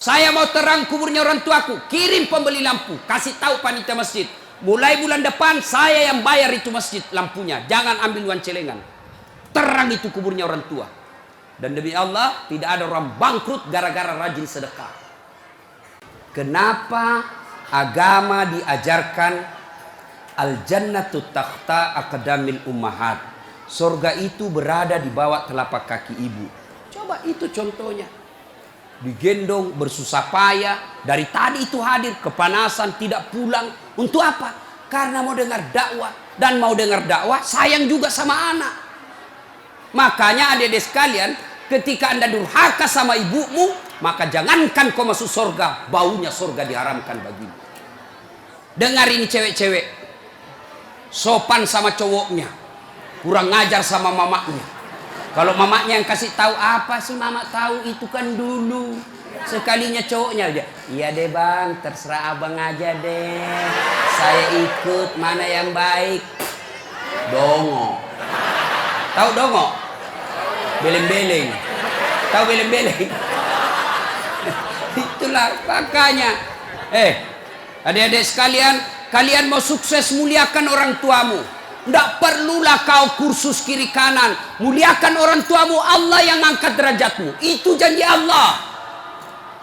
Saya mau terang kuburnya orang tuaku, kirim pembeli lampu, kasih tahu panitia masjid. Mulai bulan depan saya yang bayar itu masjid lampunya, jangan ambil uang celengan. Terang itu kuburnya orang tua. Dan demi Allah tidak ada orang bangkrut gara-gara rajin sedekah. Kenapa agama diajarkan al-jannatu takhta aqdamil ummahat? Surga itu berada di bawah telapak kaki ibu. Coba itu contohnya. Digendong bersusah payah, dari tadi itu hadir, kepanasan, tidak pulang. Untuk apa? Karena mau dengar dakwah. Dan mau dengar dakwah sayang juga sama anak. Makanya adik-adik sekalian, ketika anda durhaka sama ibumu, maka jangankan kau masuk surga, baunya surga diharamkan bagimu. Dengar ini cewek-cewek, sopan sama cowoknya, kurang ngajar sama mamaknya. Kalau mamaknya yang kasih tahu, apa sih mama tahu, itu kan dulu. Sekalinya cowoknya aja, iya deh bang, terserah abang aja deh, saya ikut, mana yang baik. Dongo. Tahu dongo? Beleng-beleng. Tahu beleng-beleng? Itulah makanya. Adik-adik sekalian, kalian mau sukses, muliakan orang tuamu. Tidak perlulah kau kursus kiri kanan. Muliakan orang tuamu, Allah yang angkat derajatmu. Itu janji Allah.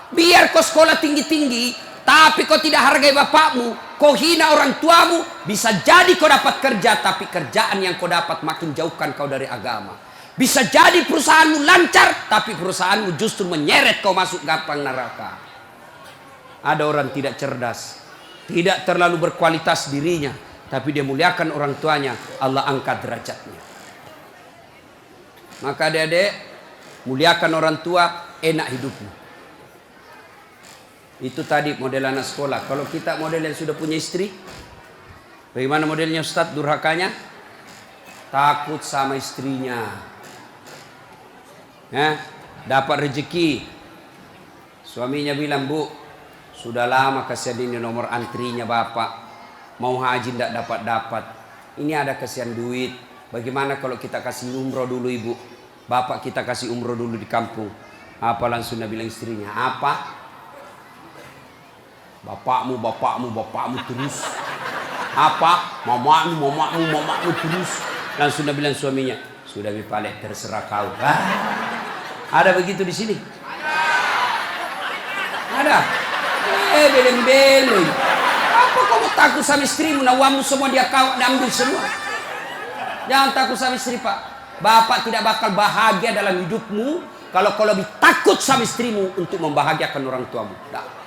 Biar kau sekolah tinggi-tinggi, tapi kau tidak hargai bapakmu, kau hina orang tuamu, bisa jadi kau dapat kerja, tapi kerjaan yang kau dapat makin jauhkan kau dari agama. Bisa jadi perusahaanmu lancar, tapi perusahaanmu justru menyeret kau masuk gampang neraka. Ada orang tidak cerdas, tidak terlalu berkualitas dirinya, tapi dia muliakan orang tuanya, Allah angkat derajatnya. Maka adik-adik, muliakan orang tua, enak hidupmu. Itu tadi model anak sekolah. Kalau kita model yang sudah punya istri, bagaimana modelnya Ustadz durhakanya? Takut sama istrinya. Dapat rezeki, suaminya bilang, bu, sudah lama kasihan ini nomor antrinya bapak, mau haji tidak dapat. Ini ada kasihan duit. Bagaimana kalau kita kasih umroh dulu ibu? Bapak kita kasih umroh dulu di kampung. Apa langsung dia bilang istrinya? Apa? Bapakmu terus. Apa? Mamamu terus. Langsung dia bilang suaminya, sudah Mipalek, terserah kau. Ada begitu di sini? Ada? Beleng-beleng. Apa kamu takut sama istrimu? Nawamu semua dia kau ambil semua. Jangan takut sama istri pak. Bapak tidak bakal bahagia dalam hidupmu kalau kau lebih takut sama istrimu untuk membahagiakan orang tuamu. Nah.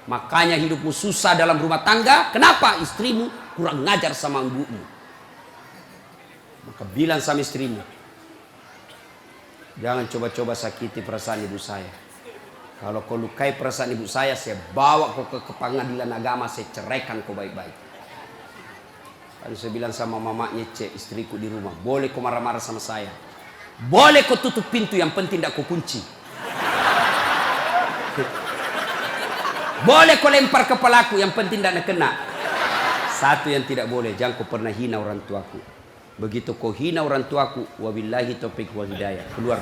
Makanya hidupmu susah dalam rumah tangga. Kenapa? Istrimu kurang ngajar sama ibumu. Maka bilang sama istrimu, jangan coba-coba sakiti perasaan ibu saya. Kalau kau lukai perasaan ibu saya bawa kau ke pengadilan agama, saya ceraikan kau baik-baik. Kan saya bilang sama mamanya, cek istriku di rumah, boleh kau marah-marah sama saya, boleh kau tutup pintu, yang penting tidak kau kunci. Boleh kau lempar kepalaku, yang penting tidak kena. Satu yang tidak boleh, jangan kau pernah hina orang tuaku. Begitu kau hina orang tuaku, wabillahi taufiq wal hidayah, keluar.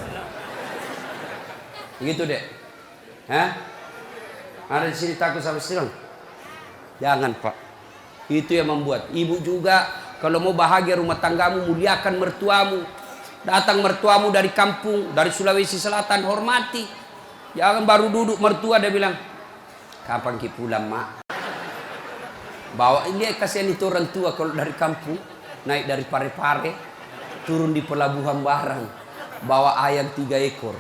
Begitu dek. Ada di sini takut sama istri? Jangan pak. Itu yang membuat ibu juga kalau mau bahagia rumah tanggamu, muliakan mertuamu. Datang mertuamu dari kampung, dari Sulawesi Selatan, hormati. Jangan baru duduk mertua dia bilang, kapan ki pulang mak? Bawa ini, kasihan itu orang tua kalau dari kampung naik dari Parepare, turun di pelabuhan barang, bawa ayam 3 ekor,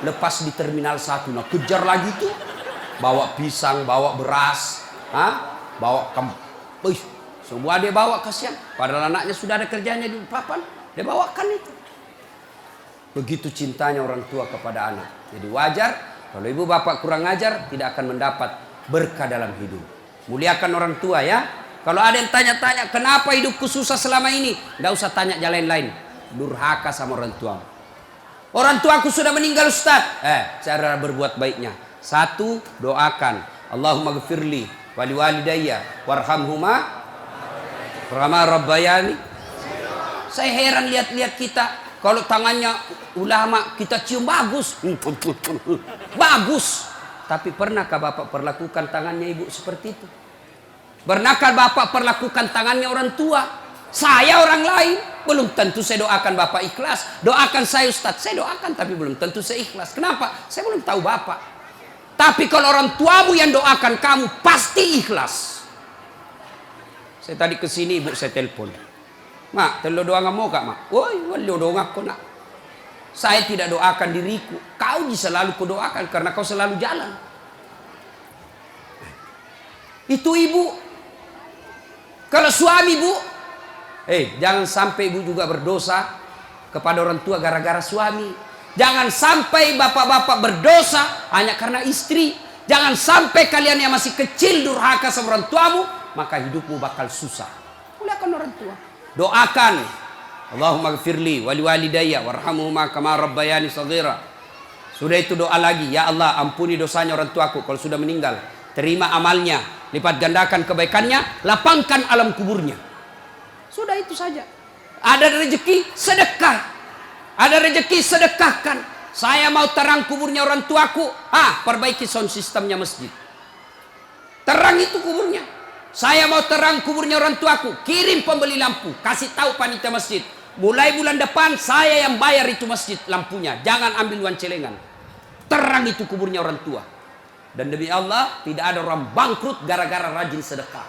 lepas di terminal 1, nah kejar lagi tuh, bawa pisang, bawa beras, bawa semua dia bawa, kasihan. Padahal anaknya sudah ada kerjanya di papan, dia bawakan itu. Begitu cintanya orang tua kepada anak. Jadi wajar kalau ibu bapak kurang ajar, tidak akan mendapat berkah dalam hidup. Muliakan orang tua ya. Kalau ada yang tanya-tanya, kenapa hidupku susah selama ini? Tidak usah tanya jalan lain. Durhaka sama orang tua. Orang tuaku sudah meninggal Ustaz. Cara berbuat baiknya. 1, doakan. Allahumma gfirli wali walidayya warhamhuma kama rabbayani. Saya heran lihat-lihat kita. Kalau tangannya ulama kita cium bagus. Bagus. Tapi pernahkah Bapak perlakukan tangannya ibu seperti itu? Pernahkah Bapak perlakukan tangannya orang tua? Saya orang lain, belum tentu saya doakan Bapak ikhlas. Doakan saya Ustadz, saya doakan tapi belum tentu saya ikhlas. Kenapa? Saya belum tahu Bapak. Tapi kalau orang tuamu yang doakan kamu, pasti ikhlas. Saya tadi kesini ibu saya telepon. Mak, telo doa nggak mau kak mak? Woi, wali doa ngaku nak. Saya tidak doakan diriku. Kau selalu kudoakan karena kau selalu jalan. Itu ibu. Kalau suami bu, jangan sampai ibu juga berdosa kepada orang tua gara-gara suami. Jangan sampai bapak-bapak berdosa hanya karena istri. Jangan sampai kalian yang masih kecil durhaka sama orang tuamu, maka hidupmu bakal susah. Muliakan orang tua. Doakan. Allahumma gfirli wali walidayya warhamhuma kama rabbayani shaghira. Sudah itu doa lagi, ya Allah ampuni dosanya orang tuaku kalau sudah meninggal. Terima amalnya, lipat gandakan kebaikannya, lapangkan alam kuburnya. Sudah itu saja. Ada rezeki, sedekah. Ada rezeki, sedekahkan. Saya mau terang kuburnya orang tuaku. Perbaiki sound sistemnya masjid. Terang itu kuburnya. Saya mau terang kuburnya orang tuaku. Kirim pembeli lampu. Kasih tahu panitia masjid. Mulai bulan depan saya yang bayar itu masjid lampunya. Jangan ambil uang celengan. Terang itu kuburnya orang tua. Dan demi Allah tidak ada orang bangkrut gara-gara rajin sedekah.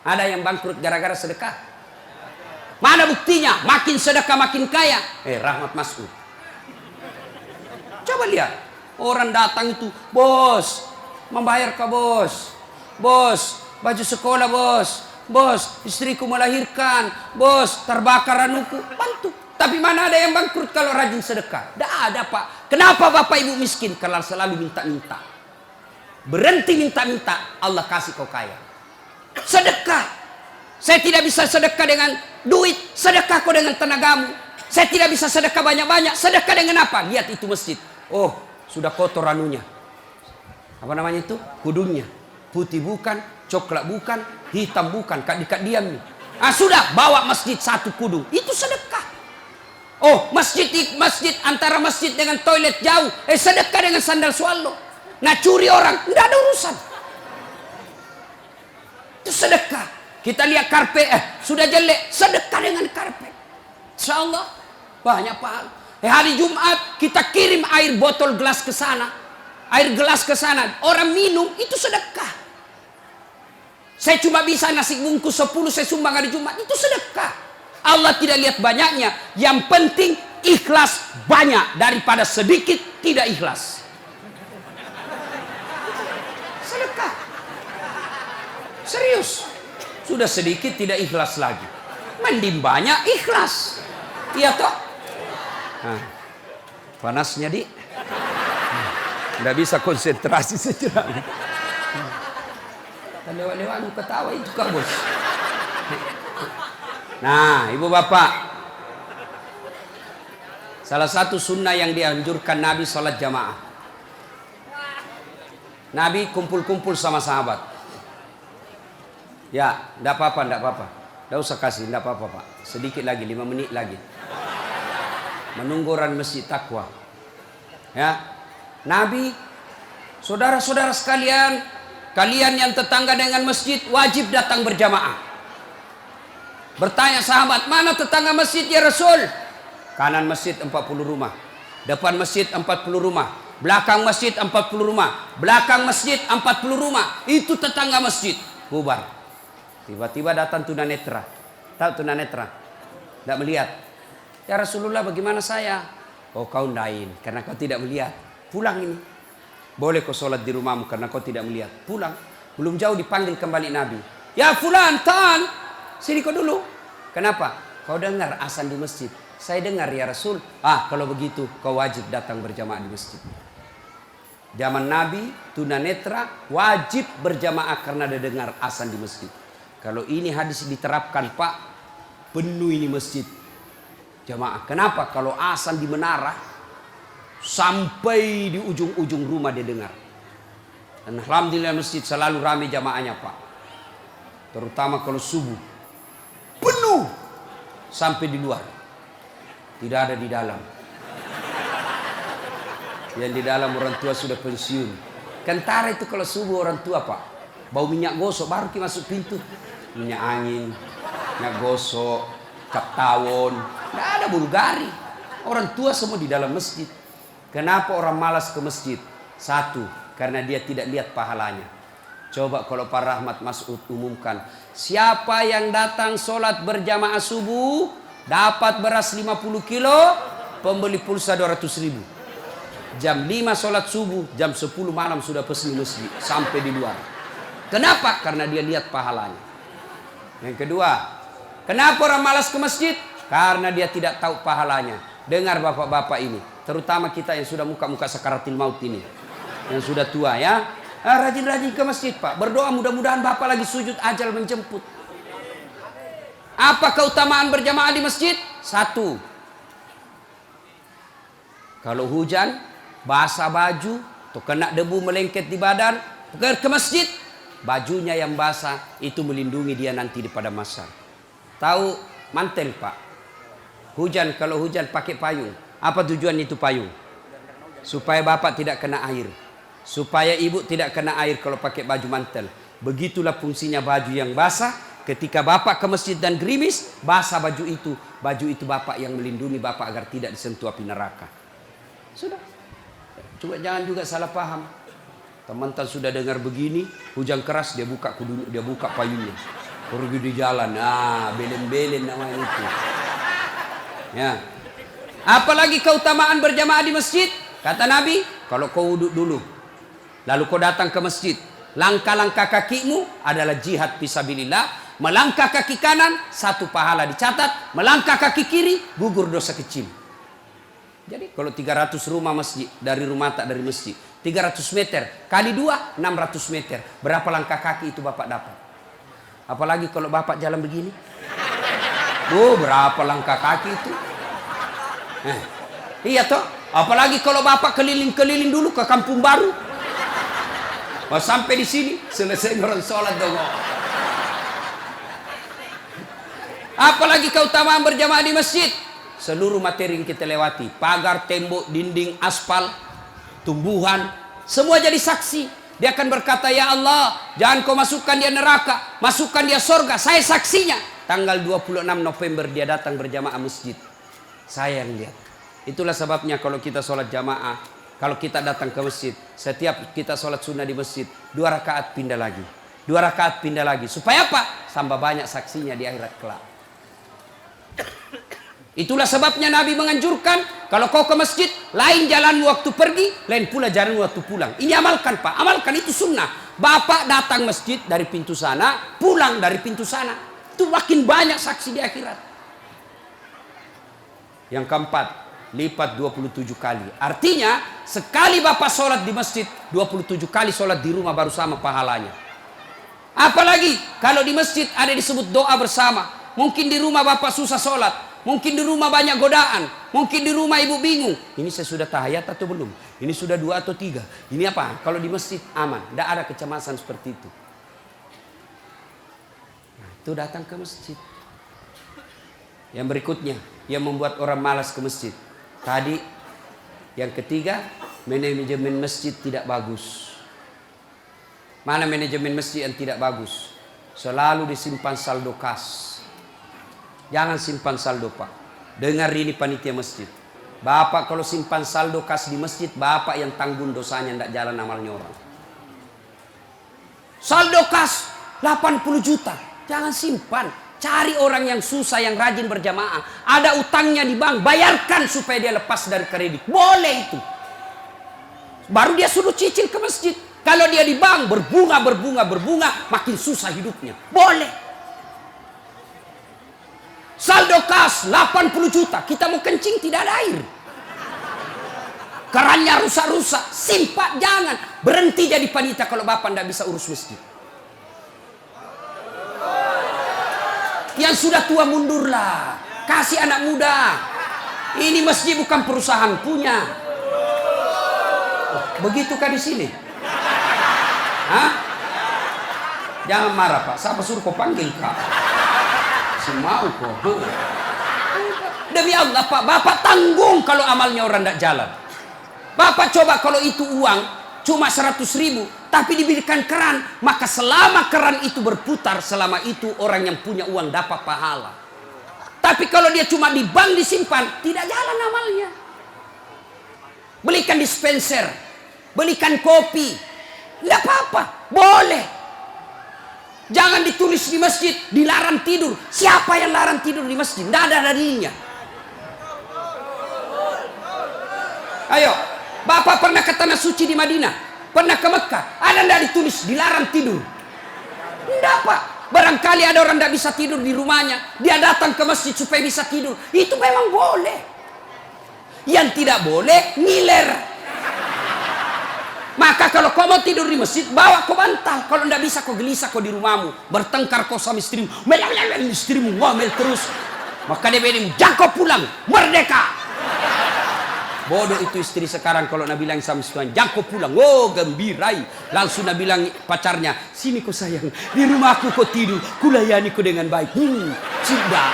Ada yang bangkrut gara-gara sedekah? Mana buktinya? Makin sedekah makin kaya. Rahmat Mas'ud. Coba lihat. Orang datang itu, bos, membayar ke bos. Bos, baju sekolah bos. Bos, istriku melahirkan. Bos, terbakar anuku. Bantu. Tapi mana ada yang bangkrut kalau rajin sedekah? Tidak ada pak. Kenapa bapak ibu miskin? Kalau selalu minta-minta. Berhenti minta-minta. Allah kasih kau kaya. Sedekah. Saya tidak bisa sedekah dengan duit. Sedekah kau dengan tenagamu. Saya tidak bisa sedekah banyak-banyak. Sedekah dengan apa? Lihat itu masjid. Oh, sudah kotor anunya. Apa namanya itu? Kudungnya. Putih bukan, coklat bukan, hitam bukan. Kak diam nih. Sudah, bawa masjid satu kudung. Itu sedekah. Oh, masjid antara masjid dengan toilet jauh. Sedekah dengan sandal swallow. Nah, curi orang, tidak ada urusan. Itu sedekah. Kita lihat karpet, sudah jelek, sedekah dengan karpet. Insya Allah, banyak pahala. Hari Jumat, kita kirim air botol gelas ke sana. Air gelas ke sana. Orang minum, itu sedekah. Saya cuma bisa nasi bungkus 10, saya sumbang hari Jumat. Itu sedekah. Allah tidak lihat banyaknya. Yang penting, ikhlas banyak daripada sedikit tidak ikhlas. Sedekah. Serius. Sudah sedikit tidak ikhlas lagi. Mending banyak ikhlas. Iya toh? Panasnya di. Nggak bisa konsentrasi sejenak. Lewat-lewat ketawa itu kak bos. Nah ibu bapak, salah satu sunnah yang dianjurkan Nabi sholat jamaah. Nabi kumpul-kumpul sama sahabat. Ya, tidak apa-apa, tidak apa-apa. Tidak usah kasih, tidak apa-apa pak. Sedikit lagi, 5 menit lagi. Menunggu orang masjid takwa. Ya, Nabi, saudara-saudara sekalian, kalian yang tetangga dengan masjid wajib datang berjamaah. Bertanya sahabat, mana tetangga masjid ya Rasul? Kanan masjid 40 rumah. Depan masjid 40 rumah. Belakang masjid 40 rumah. Belakang masjid 40 rumah. Itu tetangga masjid. Bubar. Tiba-tiba datang tunanetra. Tahu tunanetra? Tidak melihat. Ya Rasulullah bagaimana saya? Oh kau lain karena kau tidak melihat. Pulang ini. Boleh kau sholat di rumahmu karena kau tidak melihat. Pulang. Belum jauh dipanggil kembali Nabi. Ya fulan, ta'al. Sini kau dulu. Kenapa? Kau dengar azan di masjid. Saya dengar ya Rasul. Kalau begitu kau wajib datang berjamaah di masjid. Zaman Nabi, tunanetra wajib berjamaah karena dia dengar azan di masjid. Kalau ini hadis diterapkan pak, penuh ini masjid jamaah. Kenapa? Kalau azan di menara, sampai di ujung-ujung rumah dia dengar. Dan alhamdulillah masjid selalu ramai jamaahnya pak. Terutama kalau subuh. Penuh. Sampai di luar. Tidak ada di dalam. Yang di dalam orang tua sudah pensiun. Kentara itu kalau subuh orang tua Pak, bau minyak gosok baru kita masuk pintu. Minyak angin, minyak gosok, cap tawon, nggak ada Bulgari. Orang tua semua di dalam masjid. Kenapa orang malas ke masjid? Satu, karena dia tidak lihat pahalanya. Coba kalau Pak Rahmat Masud umumkan, siapa yang datang sholat berjamaah subuh dapat beras 50 kilo, pembeli pulsa 200.000. Jam 5 sholat subuh, jam 10 malam sudah pesan masjid sampai di luar. Kenapa? Karena dia lihat pahalanya. Yang kedua, kenapa orang malas ke masjid? Karena dia tidak tahu pahalanya. Dengar bapak-bapak ini, terutama kita yang sudah muka-muka sakaratil maut ini, yang sudah tua ya. Rajin-rajin ke masjid Pak. Berdoa mudah-mudahan Bapak lagi sujud ajal menjemput. Apa keutamaan berjamaah di masjid? Satu, kalau hujan, basah baju, atau kena debu melengket di badan, ke masjid, bajunya yang basah itu melindungi dia nanti di pada masa. Tahu mantel Pak? Hujan, kalau hujan pakai payung. Apa tujuan itu payung? Supaya Bapak tidak kena air. Supaya ibu tidak kena air kalau pakai baju mantel. Begitulah fungsinya baju yang basah. Ketika Bapak ke masjid dan gerimis, basah baju itu Bapak yang melindungi Bapak agar tidak disentuh api neraka. Sudah. Coba jangan juga salah paham. Teman-teman sudah dengar begini, hujan keras dia buka payungnya. Pergi di jalan, belen-belen namanya itu. Ya. Apalagi keutamaan berjamaah di masjid? Kata Nabi, kalau kau wudhu dulu, lalu kau datang ke masjid, langkah-langkah kakimu adalah jihad fisabilillah. Melangkah kaki kanan, 1 pahala dicatat. Melangkah kaki kiri, gugur dosa kecil. Jadi kalau 300 rumah masjid, dari rumah tak dari masjid, 300 meter kali 2, 600 meter. Berapa langkah kaki itu Bapak dapat? Apalagi kalau Bapak jalan begini. Berapa langkah kaki itu? Iya toh. Apalagi kalau Bapak keliling-keliling dulu ke kampung baru. Sampai di sini selesai orang sholat dong. Apalagi keutamaan berjamaah di masjid. Seluruh materi yang kita lewati, pagar, tembok, dinding, aspal, tumbuhan, semua jadi saksi. Dia akan berkata, ya Allah, jangan kau masukkan dia neraka, masukkan dia surga. Saya saksinya. Tanggal 26 November dia datang berjamaah masjid. Saya yang lihat. Itulah sebabnya kalau kita sholat jamaah, kalau kita datang ke masjid, setiap kita sholat sunnah di masjid, 2 rakaat pindah lagi. 2 rakaat pindah lagi. Supaya apa? Tambah banyak saksinya di akhirat kelak. Itulah sebabnya Nabi menganjurkan, kalau kau ke masjid, lain jalan waktu pergi, lain pula jalan waktu pulang. Ini amalkan Pak, amalkan, itu sunnah. Bapak datang masjid dari pintu sana, pulang dari pintu sana. Itu makin banyak saksi di akhirat. Yang keempat, lipat 27 kali. Artinya, sekali Bapak sholat di masjid, 27 kali sholat di rumah baru sama pahalanya. Apalagi, kalau di masjid ada disebut doa bersama. Mungkin di rumah Bapak susah sholat. Mungkin di rumah banyak godaan. Mungkin di rumah ibu bingung. Ini saya sudah tahiyat atau belum? Ini sudah 2 atau 3? Ini apa? Kalau di masjid aman. Tidak ada kecemasan seperti itu. Nah, itu datang ke masjid. Yang berikutnya, yang membuat orang malas ke masjid. Tadi, yang ketiga, manajemen masjid tidak bagus. Mana manajemen masjid yang tidak bagus? Selalu disimpan saldo kas. Jangan simpan saldo Pak. Dengar ini panitia masjid. Bapak kalau simpan saldo kas di masjid, Bapak yang tanggung dosanya, tidak jalan amalnya orang. Saldo kas 80 juta. Jangan simpan. Cari orang yang susah, yang rajin berjamaah. Ada utangnya di bank, bayarkan supaya dia lepas dari kredit. Boleh itu. Baru dia suruh cicil ke masjid. Kalau dia di bank berbunga, makin susah hidupnya. Boleh. Saldo kas 80 juta. Kita mau kencing tidak ada air. Kerannya rusak-rusak. Simpan, jangan. Berhenti jadi panitia kalau Bapak tidak bisa urus masjid. Yang sudah tua mundurlah. Kasih anak muda. Ini masjid bukan perusahaan punya. Begitukah di sini? Hah? Jangan marah Pak. Siapa suruh kau panggil Kak? Mau kok. Demi Allah Pak, Bapak tanggung kalau amalnya orang tidak jalan. Bapak coba kalau itu uang, cuma 100.000, tapi diberikan keran, maka selama keran itu berputar, selama itu orang yang punya uang dapat pahala. Tapi kalau dia cuma di bank disimpan, tidak jalan amalnya. Belikan dispenser, belikan kopi, tidak apa-apa, boleh. Jangan ditulis di masjid, dilarang tidur. Siapa yang larang tidur di masjid? Tidak ada dalilnya. Ayo, Bapak pernah ke tanah suci di Madinah, pernah ke Mekah, ada tidak ditulis dilarang tidur? Tidak, Pak. Barangkali ada orang tidak bisa tidur di rumahnya, dia datang ke masjid supaya bisa tidur. Itu memang boleh. Yang tidak boleh, ngiler. Maka kalau kau mau tidur di masjid, bawa kau bantal. Kalau tidak bisa, kau gelisah kau di rumahmu, bertengkar kau sama istrimu, istrimu ngomel terus. Maka dia bilang, jangan kau pulang, merdeka. Bodoh itu istri sekarang kalau Nabi bilang sama istrinya, jangan kau pulang. Oh, gembirai. Langsung Nabi bilang pacarnya, sini kau sayang, di rumahku kau tidur, kulayani kau dengan baik. Sudah.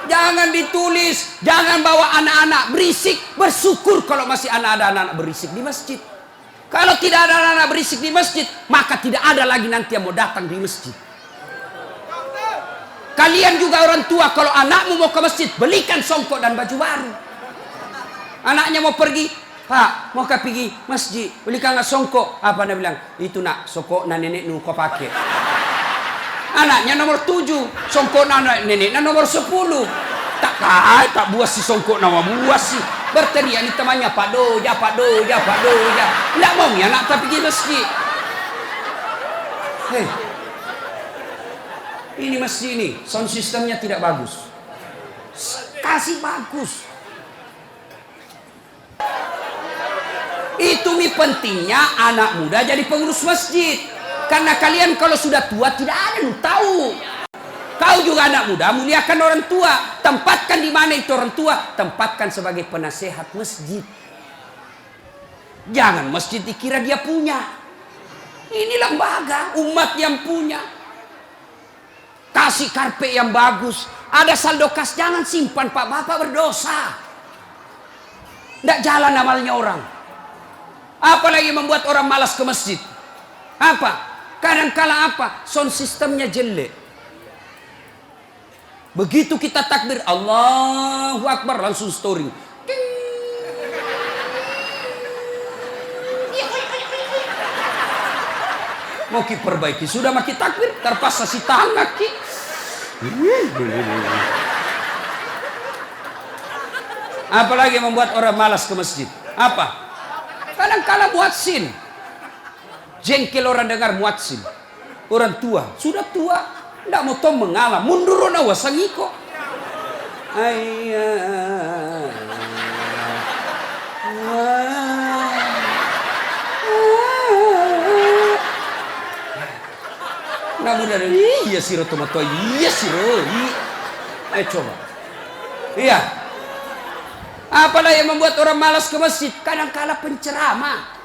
Jangan ditulis, jangan bawa anak-anak berisik. Bersyukur kalau masih ada anak-anak berisik di masjid. Kalau tidak ada anak-anak berisik di masjid, maka tidak ada lagi nanti yang mau datang di masjid. Kalian juga orang tua, kalau anakmu mau ke masjid, belikan songkok dan baju baru. Anaknya mau pergi, Pak, mau pergi masjid, belikan nggak songkok? Apa dia bilang? Itu nak, songkok na nenek nu kau pakai. Anaknya nomor 7, songkok na nenek na nomor 10. Tak buas si songkok nama buas si. Berteriak ni temannya, Pak Doja, Pak Doja, Pak Doja. Tidak mau ya anak tak pergi masjid. Hei. Ini masjid ini, sound systemnya tidak bagus. Kasih bagus. Itu pentingnya anak muda jadi pengurus masjid. Karena kalian kalau sudah tua tidak ada yang tahu. Kau juga anak muda, muliakan orang tua. Tempatkan di mana itu orang tua? Tempatkan sebagai penasehat masjid. Jangan masjid dikira dia punya. Ini lembaga, umat yang punya. Kasih karpet yang bagus. Ada saldo kas, jangan simpan, Pak. Bapak berdosa. Tidak jalan amalnya orang. Apalagi membuat orang malas ke masjid. Apa? Kadang-kala apa? Sound sistemnya jelek. Begitu kita takbir, Allahu Akbar, langsung story. Mau ki perbaiki, sudah maki takbir, terpaksa si tangan ki. Apalagi membuat orang malas ke masjid. Apa? Kadang-kala muadzin. Jengkel orang dengar muadzin. Orang tua, sudah tua, tidak mau tom mengalah, mundur na wasangiko. Namun dari iya siro tomato, iya siro. Coba. Iya. Apalah yang membuat orang malas ke masjid? Kadang-kala penceramah.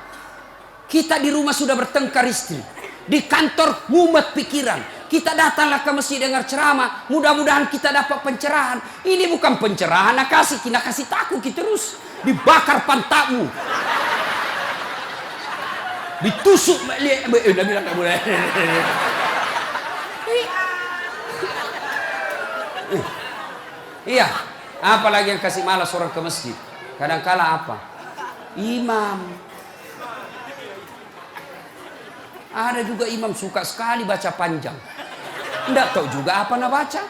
Kita di rumah sudah bertengkar istri. Di kantor mumet pikiran. Kita datanglah ke masjid dengar ceramah. Mudah-mudahan kita dapat pencerahan. Ini bukan pencerahan, nak kasih takut kita terus. Dibakar pantatmu. Ditusuk. Udah bilang tak boleh. Iya, apalagi yang kasih malas orang ke masjid. Kadang-kala apa? Imam. Ada juga imam suka sekali baca panjang. Tidak tahu juga apa nak baca.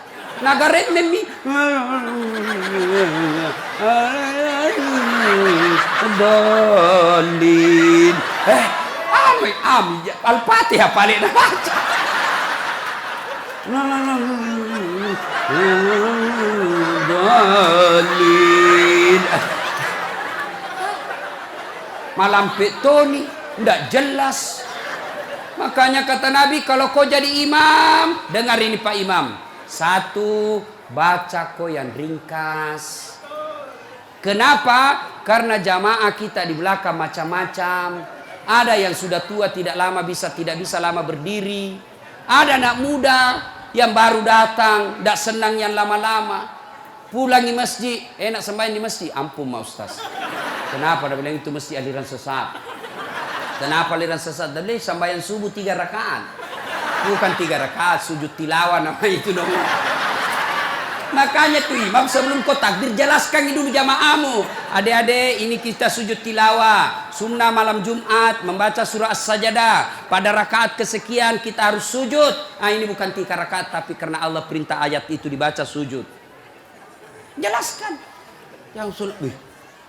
Nagaret memi. Dalin. Al-Fatihah paling nak baca. Dalin. Malam petoni tidak jelas. Makanya kata Nabi, kalau kau jadi imam, dengar ini Pak Imam. 1, baca kau yang ringkas. Kenapa? Karena jamaah kita di belakang macam-macam. Ada yang sudah tua tidak bisa lama berdiri. Ada anak muda yang baru datang, tidak senang yang lama-lama. Pulang di masjid, enak sembahyang di masjid. Ampun ma Ustaz. Kenapa? Dia bilang itu mesti aliran sesat. Kenapa aliran sesat? Dia bilang sembahyang subuh 3 rakaat. Bukan 3 rakaat, sujud tilawah nama itu dong. Makanya tuh imam sebelum kau takbir jelaskan dulu jamaahmu. Adik-adik ini kita sujud tilawah. Sunnah malam Jumat membaca surah As-Sajdah. Pada rakaat kesekian kita harus sujud. Ini bukan 3 rakaat tapi karena Allah perintah ayat itu dibaca sujud. Jelaskan. Yang sunnah,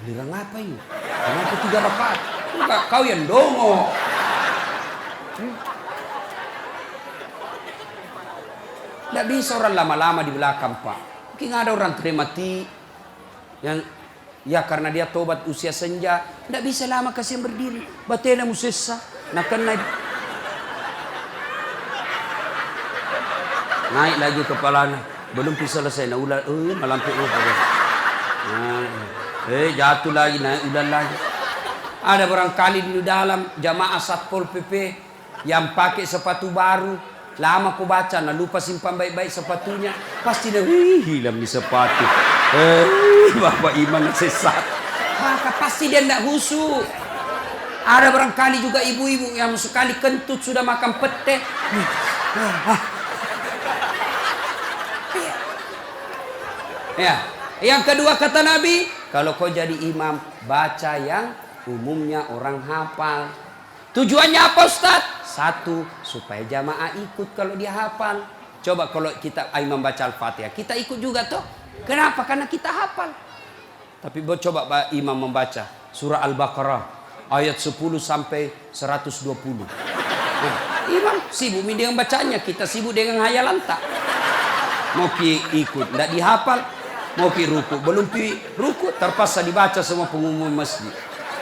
aliran apa ini? Kenapa 3 rakaat? Enggak, kau yang dongo. Tidak bisa orang lama-lama di belakang Pak. Mungkin ada orang termati yang ya karena dia tobat usia senja, tidak bisa lama kasih berdiri. Batena musessa, naik lagi kepalanya, belum bisa selesai. Nah ulah, malampu jatuh lagi, naik ulah lagi. Ada barangkali di dalam jamaah Satpol PP yang pakai sepatu baru. Lama aku baca, nah lupa simpan baik-baik sepatunya. Pasti dia, hilang di sepatu. Bapak imam sesat. Maka pasti dia tidak khusyuk. Ada barangkali juga ibu-ibu yang sekali kentut sudah makan pete. Ya. Yang kedua kata Nabi, kalau kau jadi imam, baca yang umumnya orang hafal. Tujuannya apa Ustaz? 1, supaya jamaah ikut kalau dia hafal. Coba kalau kita imam baca Al-Fatihah, kita ikut juga toh. Kenapa? Karena kita hafal. Tapi coba imam membaca surah Al-Baqarah ayat 10 sampai 120. Nah, imam sibuk dengan bacanya, kita sibuk dengan hayalan tak. Mau ikut, tidak dihafal. Mau ruku, belum ruku, terpaksa dibaca semua pengumuman masjid.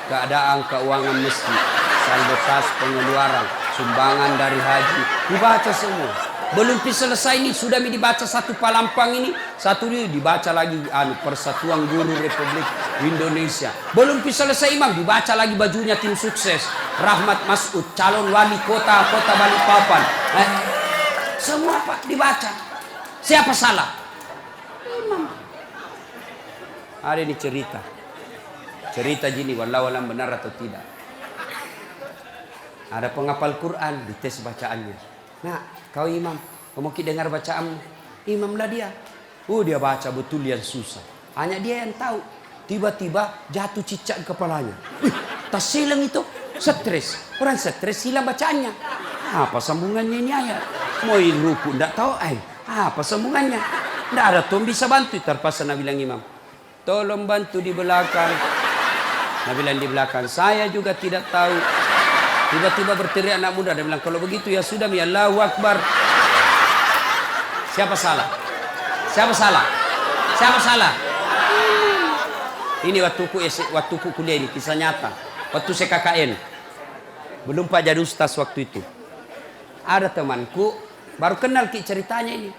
Keadaan keuangan masjid, saldo kas pengeluaran, sumbangan dari haji, dibaca semua. Belum selesai ini sudah dibaca satu palampang ini, satu ini dibaca lagi Persatuan Guru Republik Indonesia. Belum selesai imam dibaca lagi bajunya tim sukses Rahmat Masud, calon wali kota Balikpapan. Semua Pak dibaca. Siapa salah? Imam. Ada ini cerita gini, wallahu alam benar atau tidak. Ada penghafal Quran, dites bacaannya. Nah, kau imam, kau mau dengar bacaanmu. Imamlah dia. Dia baca betul yang susah. Hanya dia yang tahu. Tiba-tiba jatuh cicak di kepalanya. Tas hilang itu. Stres. Orang stres hilang bacaannya. Apa sambungannya ini ayat? Mau ruku, tidak tahu. Apa sambungannya? Tidak ada tuh bisa bantu. Terpaksa Nabi bilang imam, tolong bantu di belakang. Nabi bilang di belakang, saya juga tidak tahu. Tiba-tiba berteriak anak muda. Dia bilang, kalau begitu ya sudah, ya Allahu Akbar. Siapa salah? Siapa salah? Siapa salah? Ini waktu kuliah ini, kisah nyata. Waktu saya KKN. Belum Pak jadi ustaz waktu itu. Ada temanku, baru kenal ceritanya ini.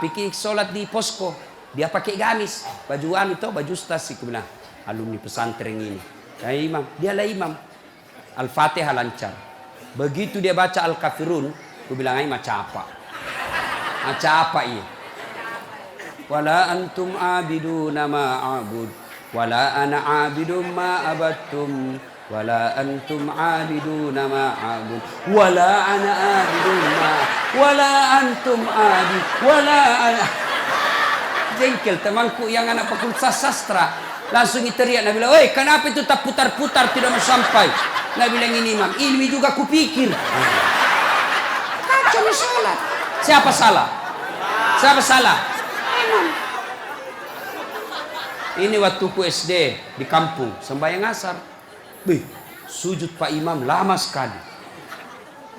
Pikir sholat di posko. Dia pakai gamis. Baju baju ustaz sih. Aku bilang, alumni pesantren ini. Imam, dialah imam. Al-Fatihah lancar. Begitu dia baca Al-Kafirun, aku bilang macam apa? Macam apa ini? Wala antum abiduna ma a'bud, wala ana abidum ma abattum, wala antum abiduna ma a'bud, wala ana abidum ma, wala antum abid, wala ana. Jengkel temanku yang anak fakultas sastra. Langsung teriak, Nabi bilang, kenapa itu tak putar-putar tidak mau sampai? Nabi bilang ini imam, ilmi juga kupikir. Kacau sholat. Siapa salah? Siapa salah? Imam. Ini waktuku SD di kampung, sembahyang asar. Sujud Pak Imam lama sekali.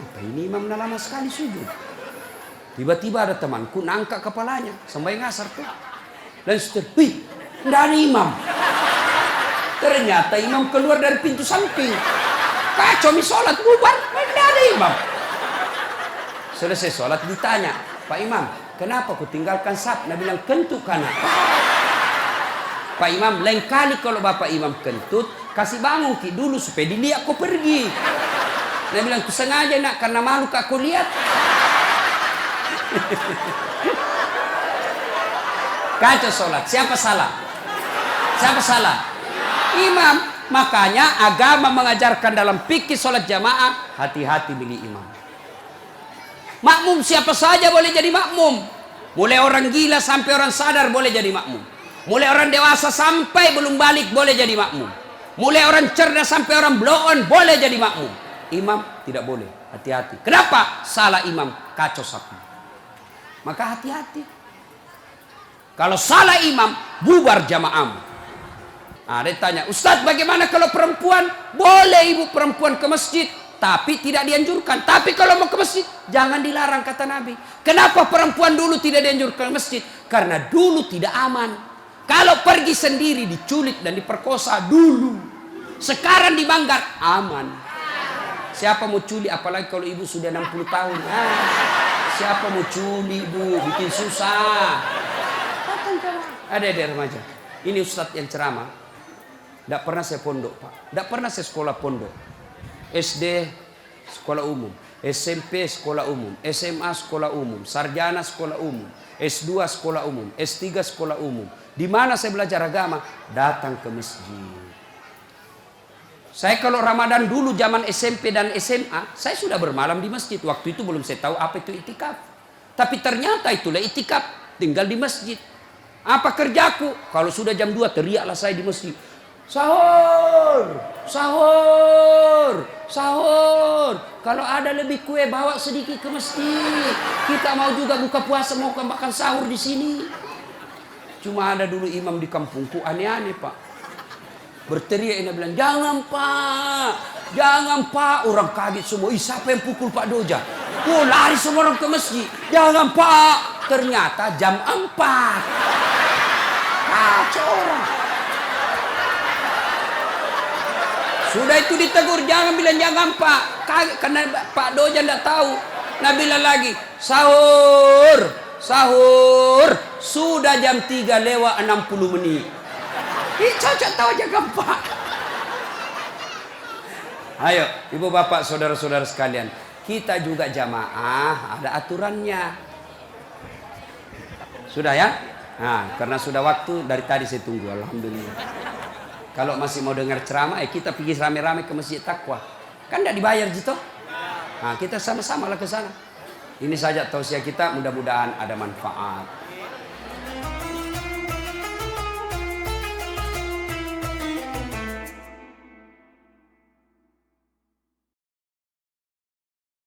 Apa ini imam lama sekali sujud? Tiba-tiba ada temanku nangkat kepalanya, sembahyang asar tuh. Langsung tidak ada imam. Ternyata imam keluar dari pintu samping. Kacau sholat bubar, tidak ada imam. Selesai sholat ditanya, Pak Imam, kenapa kau tinggalkan saf? Nabi bilang, kentut kanan. Pak Imam, lain kali kalau Bapak Imam kentut, kasih bangun dulu supaya dilihat kau pergi. Nabi bilang, ku sengaja nak, karena malu kau lihat. Kacau sholat. Siapa salah? Siapa salah? Imam. Makanya agama mengajarkan dalam fikih sholat jamaah, hati-hati milih imam. Makmum siapa saja boleh jadi makmum. Mulai orang gila sampai orang sadar boleh jadi makmum. Mulai orang dewasa sampai belum balik boleh jadi makmum. Mulai orang cerdas sampai orang blow on boleh jadi makmum. Imam tidak boleh. Hati-hati. Kenapa? Salah imam, kacau sapi. Maka hati-hati. Kalau salah imam, bubar jamaahmu. Dia tanya, Ustadz bagaimana kalau perempuan? Boleh ibu perempuan ke masjid, tapi tidak dianjurkan. Tapi kalau mau ke masjid, jangan dilarang, kata Nabi. Kenapa perempuan dulu tidak dianjurkan ke masjid? Karena dulu tidak aman. Kalau pergi sendiri diculik dan diperkosa dulu. Sekarang di Manggar aman. Siapa mau culik? Apalagi kalau ibu sudah 60 tahun. Siapa mau culik ibu? Bikin susah. Ada remaja. Ini Ustadz yang ceramah. Tidak pernah saya pondok, Pak. Tidak pernah saya sekolah pondok. SD sekolah umum, SMP sekolah umum, SMA sekolah umum, sarjana sekolah umum, S2 sekolah umum, S3 sekolah umum. Di mana saya belajar agama? Datang ke masjid. Saya kalau Ramadan dulu zaman SMP dan SMA, saya sudah bermalam di masjid. Waktu itu belum saya tahu apa itu itikaf. Tapi ternyata itulah itikaf, tinggal di masjid. Apa kerjaku? Kalau sudah jam 2 teriaklah saya di masjid. Sahur, sahur, sahur. Kalau ada lebih kue bawa sedikit ke masjid. Kita mau juga buka puasa, mau makan sahur di sini. Cuma ada dulu imam di kampungku aneh-aneh, Pak. Berteriak ini bilang, jangan Pak, jangan Pak. Orang kaget semua. Siapa yang pukul Pak Doja? Lari semua orang ke masjid. Jangan Pak. Ternyata jam 4. Kacau orang. Sudah itu ditegur, jangan bilang jangan Pak. Karena Pak Doja tidak tahu. Nah bilang lagi, sahur, sahur. Sudah jam 3 lewat 60 menit. Cocok tahu jangan Pak. Ayo, ibu bapak, saudara-saudara sekalian. Kita juga jamaah, ada aturannya. Sudah ya? Nah, karena sudah waktu, dari tadi saya tunggu, alhamdulillah. Kalau masih mau dengar ceramah, kita pergi rame-rame ke Masjid Taqwa. Kan tidak dibayar gitu. Nah, kita sama-sama lah ke sana. Ini saja tausiah kita, mudah-mudahan ada manfaat.